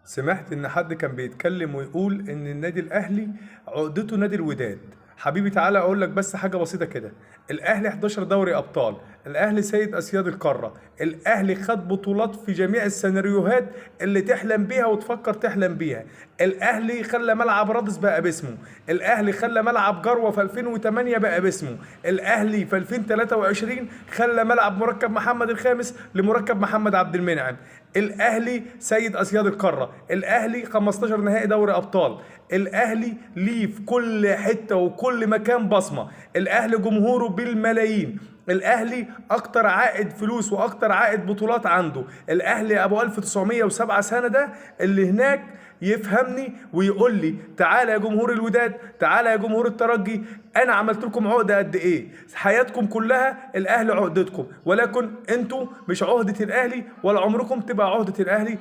سمعت ان حد كان بيتكلم ويقول ان النادي الاهلي عقدته نادي الوداد. حبيبي تعالى اقول لك بس حاجه بسيطه كده. الاهلي 11 دوري ابطال، الاهلي سيد اسياد القاره، الاهلي خد بطولات في جميع السيناريوهات اللي تحلم بيها وتفكر تحلم بيها. الاهلي خلى ملعب رادس بقى باسمه، الاهلي خلى ملعب جروه في 2008 بقى باسمه، الاهلي في 2023 خلى ملعب مركب محمد الخامس لمركب محمد عبد المنعم. الاهلي سيد اسياد القاره، الاهلي 15 نهائي دوري ابطال، الاهلي ليه في كل حته وكل مكان بصمه، الاهلي جمهوره بالملايين، الاهلي اكتر عائد فلوس واكتر عائد بطولات عنده. الاهلي ابو 1907 سنه ده اللي هناك يفهمني ويقول لي تعالى يا جمهور الوداد، تعالى يا جمهور الترجي، انا عملت لكم عقده قد ايه. حياتكم كلها الاهلي عقدتكم، ولكن انتوا مش عقده الاهلي ولا عمركم تبقى عقده الاهلي.